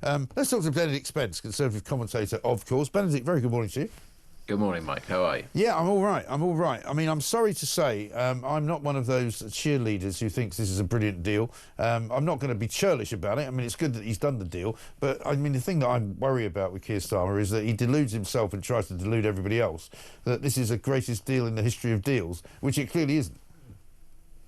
Let's talk to Benedict Spence, Conservative commentator, of course. Benedict, very good morning to you. Good morning, Mike. How are you? Yeah, I'm all right. I mean, I'm sorry to say I'm not one of those cheerleaders who thinks this is a brilliant deal. I'm not going to be churlish about it. I mean, it's good that he's done the deal. But, I mean, the thing that I worry about with Keir Starmer is that he deludes himself and tries to delude everybody else that this is the greatest deal in the history of deals, which it clearly isn't.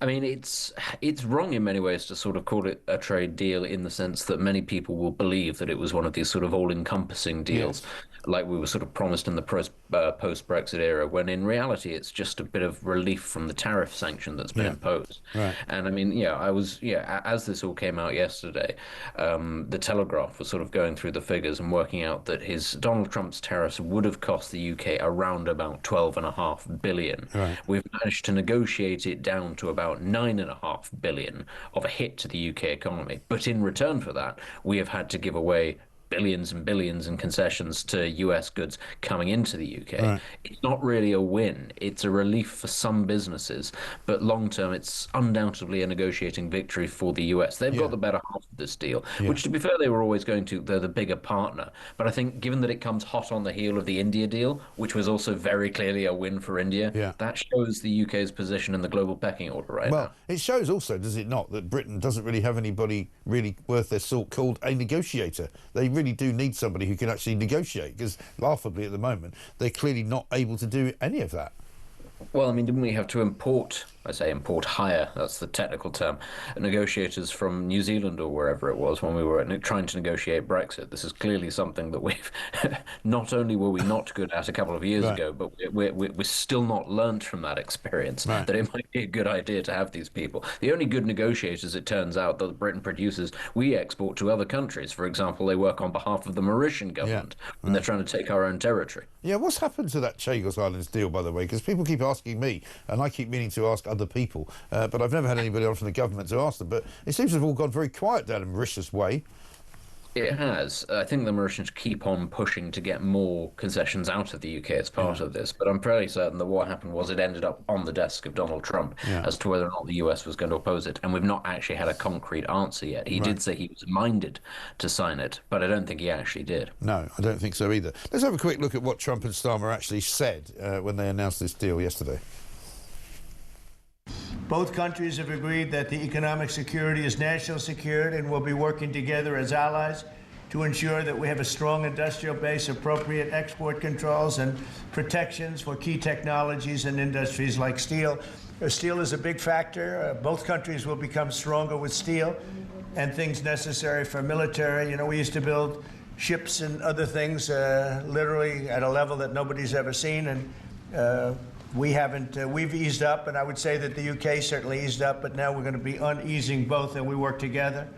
I mean, it's wrong in many ways to sort of call it a trade deal in the sense that many people will believe that it was one of these sort of all-encompassing deals, yes, like we were sort of promised in the post-Brexit era, when in reality it's just a bit of relief from the tariff sanction that's been imposed. Right. And I mean, as this all came out yesterday, the Telegraph was sort of going through the figures and working out that Donald Trump's tariffs would have cost the UK around about 12.5 billion. Right. We've managed to negotiate it down to about 9.5 billion of a hit to the UK economy. But in return for that, we have had to give away billions and billions in concessions to US goods coming into the UK. Right. It's not really a win. It's a relief for some businesses, but long term, it's undoubtedly a negotiating victory for the US. They've got the better half of this deal, which, to be fair, they were always they're the bigger partner. But I think given that it comes hot on the heel of the India deal, which was also very clearly a win for India, that shows the UK's position in the global pecking order right now. Well, it shows also, does it not, that Britain doesn't really have anybody really worth their salt called a negotiator. They really do need somebody who can actually negotiate, because laughably at the moment they're clearly not able to do any of that. Well, I mean, didn't we have to hire, that's the technical term, negotiators from New Zealand or wherever it was when we were trying to negotiate Brexit? This is clearly something that we've, not only were we not good at a couple of years ago, but we're still not learnt from that experience, that it might be a good idea to have these people. The only good negotiators, it turns out, that Britain produces, we export to other countries. For example, they work on behalf of the Mauritian government when they're trying to take our own territory. Yeah, what's happened to that Chagos Islands deal, by the way? Because people keep asking me, and I keep meaning to ask other people, but I've never had anybody on from the government to ask them. But it seems to have all gone very quiet down in Mauritius way. It has. I think the Mauritians keep on pushing to get more concessions out of the UK as part of this, but I'm fairly certain that what happened was it ended up on the desk of Donald Trump as to whether or not the US was going to oppose it, and we've not actually had a concrete answer yet. He did say he was minded to sign it, but I don't think he actually did. No, I don't think so either. Let's have a quick look at what Trump and Starmer actually said when they announced this deal yesterday. Both countries have agreed that the economic security is national security and will be working together as allies to ensure that we have a strong industrial base, appropriate export controls and protections for key technologies and industries like steel. Steel is a big factor. Both countries will become stronger with steel and things necessary for military. You know, we used to build ships and other things literally at a level that nobody's ever seen, and we've eased up, and I would say that the UK certainly eased up, but now we're going to be uneasing both, and we work together.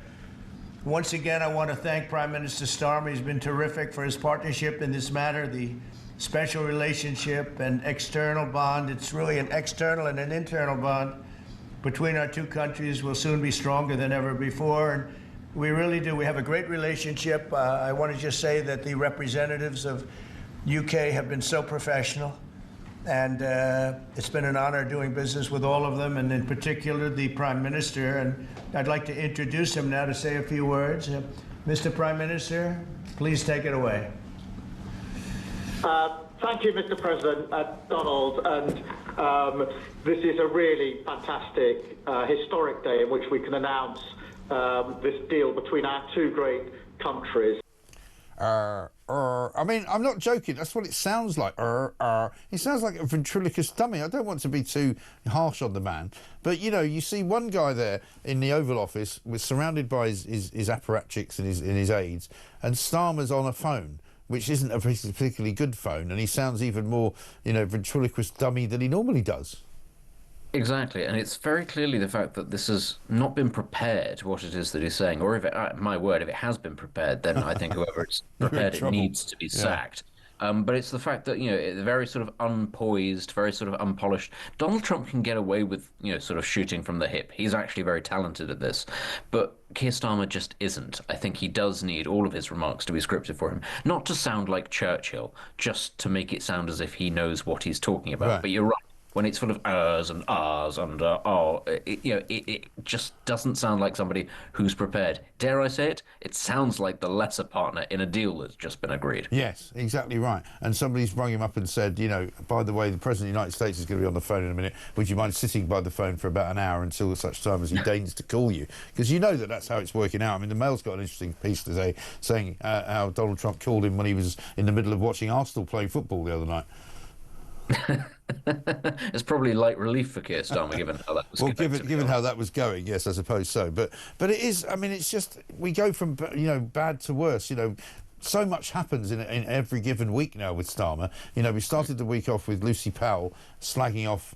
Once again, I want to thank Prime Minister Starmer. He's been terrific for his partnership in this matter, the special relationship and external bond. It's really an external and an internal bond between our two countries will soon be stronger than ever before, and we really do. We have a great relationship. I want to just say that the representatives of UK have been so professional. And it's been an honor doing business with all of them, and in particular the Prime Minister. And I'd like to introduce him now to say a few words. Mr. Prime Minister, please take it away. Thank you, Mr. President, Donald. And this is a really fantastic, historic day in which we can announce this deal between our two great countries. I mean, I'm not joking. That's what it sounds like. It sounds like a ventriloquist dummy. I don't want to be too harsh on the man, but you know, you see one guy there in the Oval Office, surrounded by his apparatchiks and his aides, and Starmer's on a phone, which isn't a particularly good phone, and he sounds even more, you know, ventriloquist dummy than he normally does. Exactly, and it's very clearly the fact that this has not been prepared, what it is that he's saying, or if it, my word, if it has been prepared, then I think whoever it's prepared it needs to be sacked. But it's the fact that, you know, very sort of unpoised, very sort of unpolished. Donald Trump can get away with, you know, sort of shooting from the hip. He's actually very talented at this. But Keir Starmer just isn't. I think he does need all of his remarks to be scripted for him. Not to sound like Churchill, just to make it sound as if he knows what he's talking about. Right. But you're right. when it's full of ers and ahs and it just doesn't sound like somebody who's prepared. Dare I say it? It sounds like the lesser partner in a deal that's just been agreed. Yes, exactly right. And somebody's rung him up and said, by the way, the President of the United States is going to be on the phone in a minute. Would you mind sitting by the phone for about an hour until such time as he deigns to call you? Because that's how it's working out. I mean, the Mail's got an interesting piece today saying how Donald Trump called him when he was in the middle of watching Arsenal playing football the other night. It's probably light relief for Keir Starmer, given how that was going. Well, given how that was going, yes, I suppose so. But it is. I mean, it's just we go from bad to worse. So much happens in every given week now with Starmer. We started the week off with Lucy Powell slagging off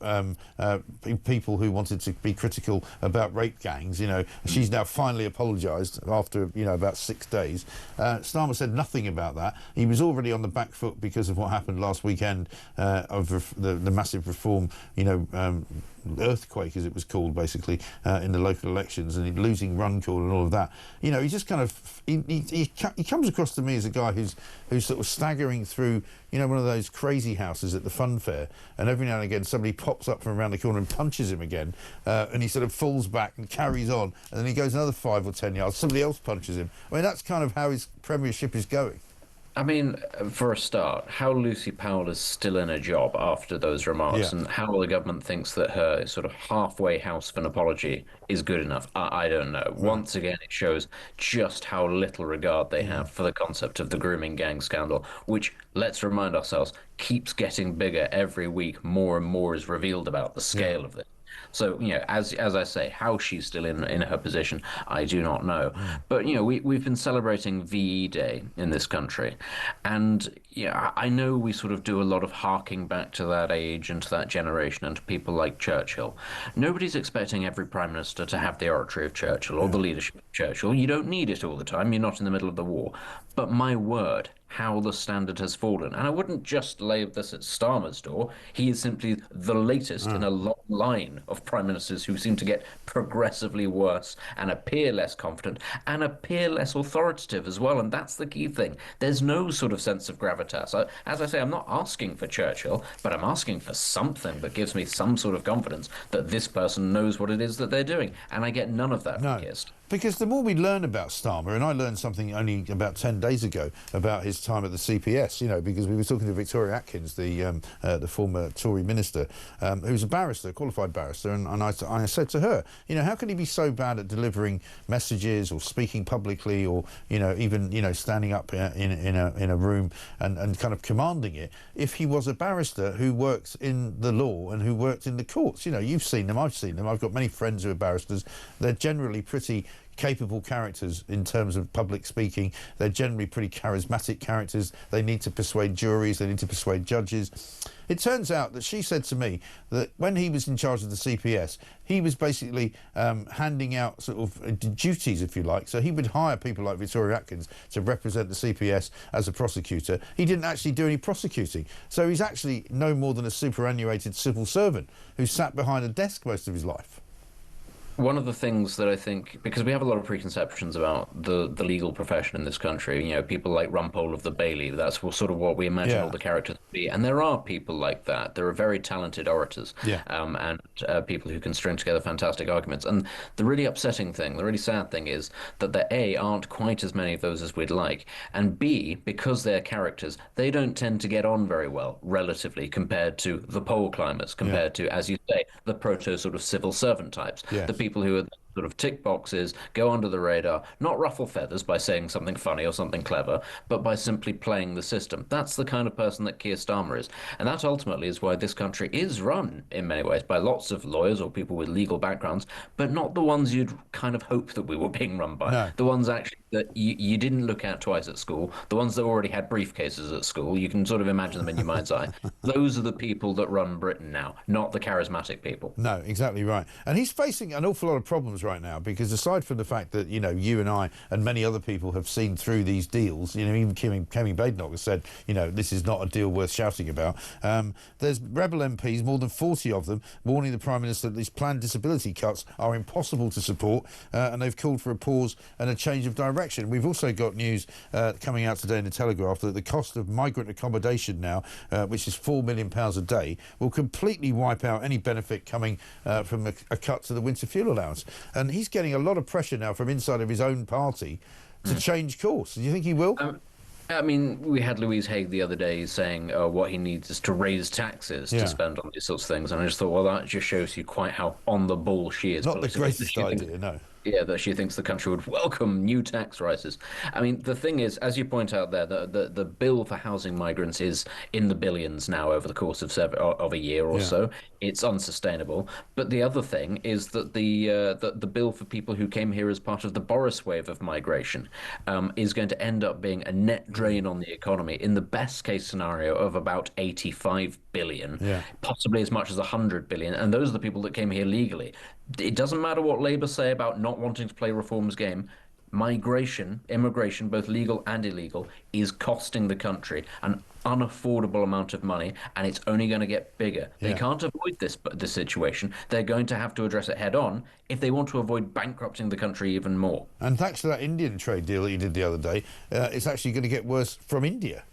people who wanted to be critical about rape gangs. She's now finally apologised after about 6 days. Starmer said nothing about that. He was already on the back foot because of what happened last weekend of the massive reform. Earthquake, as it was called, basically, in the local elections, and losing Runcorn and all of that. He just kind of he comes across to me as a guy who's sort of staggering through one of those crazy houses at the fun fair, and every now and again somebody pops up from around the corner and punches him again, and he sort of falls back and carries on, and then he goes another 5 or 10 yards, somebody else punches him. I mean, that's kind of how his premiership is going. I mean, for a start, how Lucy Powell is still in a job after those remarks, and how the government thinks that her sort of halfway house of an apology is good enough, I don't know. Once again, it shows just how little regard they have for the concept of the grooming gang scandal, which, let's remind ourselves, keeps getting bigger every week. More and more is revealed about the scale of this. So, as I say, how she's still in her position, I do not know. But, we've been celebrating VE Day in this country. And, I know we sort of do a lot of harking back to that age and to that generation and to people like Churchill. Nobody's expecting every Prime Minister to have the oratory of Churchill or the leadership of Churchill. You don't need it all the time. You're not in the middle of the war. But my word, how the standard has fallen. And I wouldn't just lay this at Starmer's door. He is simply the latest in a long line of prime ministers who seem to get progressively worse and appear less confident and appear less authoritative as well. And that's the key thing. There's no sort of sense of gravitas. As I say, I'm not asking for Churchill, but I'm asking for something that gives me some sort of confidence that this person knows what it is that they're doing. And I get none of that from Keir Starmer. Because the more we learn about Starmer, and I learned something only about 10 days ago about his time at the CPS, because we were talking to Victoria Atkins, the former Tory minister, who's a barrister, qualified barrister, and I said to her, how can he be so bad at delivering messages or speaking publicly or, even, standing up in a room and kind of commanding it if he was a barrister who works in the law and who worked in the courts? You've seen them, I've seen them. I've got many friends who are barristers. They're generally pretty capable characters in terms of public speaking. They're generally pretty charismatic characters. They need to persuade juries, they need to persuade judges. It turns out that she said to me that when he was in charge of the CPS, he was basically handing out sort of duties, if you like. So he would hire people like Victoria Atkins to represent the CPS as a prosecutor. He didn't actually do any prosecuting. So he's actually no more than a superannuated civil servant who sat behind a desk most of his life. One of the things that I think, because we have a lot of preconceptions about the legal profession in this country, people like Rumpole of the Bailey, that's sort of what we imagine all the characters to be. And there are people like that. There are very talented orators and people who can string together fantastic arguments. And the really upsetting thing, the really sad thing is that there, A, aren't quite as many of those as we'd like, and B, because they're characters, they don't tend to get on very well, relatively, compared to the pole climbers, compared to, as you say, the proto sort of civil servant types, the people who are sort of tick boxes, go under the radar, not ruffle feathers by saying something funny or something clever, but by simply playing the system. That's the kind of person that Keir Starmer is. And that ultimately is why this country is run, in many ways, by lots of lawyers or people with legal backgrounds, but not the ones you'd kind of hope that we were being run by. No. The ones actually that you didn't look at twice at school, the ones that already had briefcases at school, you can sort of imagine them in your mind's eye. Those are the people that run Britain now, not the charismatic people. No, exactly right. And he's facing an awful lot of problems problems right now, because aside from the fact that, you know, you and I and many other people have seen through these deals, you know, even Kemi Badenoch has said, you know, this is not a deal worth shouting about. There's Rebel MPs, more than 40 of them, warning the Prime Minister that these planned disability cuts are impossible to support, and they've called for a pause and a change of direction. We've also got news coming out today in the Telegraph that the cost of migrant accommodation now, which is £4 million a day, will completely wipe out any benefit coming from a cut to the winter fuel allowance. And he's getting a lot of pressure now from inside of his own party to change course. Do you think he will? I mean, we had Louise Haigh the other day saying what he needs is to raise taxes to spend on these sorts of things. And I just thought, well, that just shows you quite how on the ball she is. Not the greatest idea, no. Yeah, that she thinks the country would welcome new tax rises. I mean, the thing is, as you point out there, the bill for housing migrants is in the billions now over the course of a year or so. It's unsustainable. But the other thing is that the bill for people who came here as part of the Boris wave of migration is going to end up being a net drain on the economy in the best case scenario of about 85 billion, possibly as much as 100 billion. And those are the people that came here legally. It doesn't matter what Labour say about not wanting to play reform's game. Migration, immigration, both legal and illegal, is costing the country an unaffordable amount of money, and it's only going to get bigger. They can't avoid this situation. They're going to have to address it head on if they want to avoid bankrupting the country even more. And thanks to that Indian trade deal that you did the other day, it's actually going to get worse from India.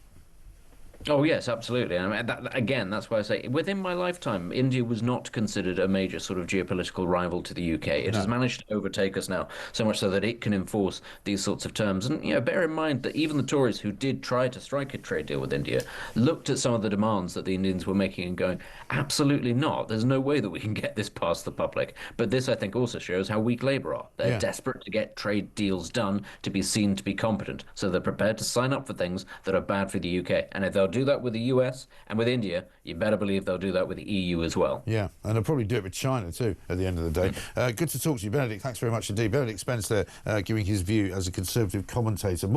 Oh, yes, absolutely. I mean, that's why I say, within my lifetime, India was not considered a major sort of geopolitical rival to the UK. It has managed to overtake us now, so much so that it can enforce these sorts of terms. And, you know, bear in mind that even the Tories who did try to strike a trade deal with India looked at some of the demands that the Indians were making and going, absolutely not. There's no way that we can get this past the public. But this, I think, also shows how weak Labour are. They're desperate to get trade deals done to be seen to be competent. So they're prepared to sign up for things that are bad for the UK. And if they'll do that with the US and with India, you better believe they'll do that with the EU as well. Yeah, and they'll probably do it with China too at the end of the day. Good to talk to you, Benedict. Thanks very much indeed. Benedict Spence there, giving his view as a Conservative commentator.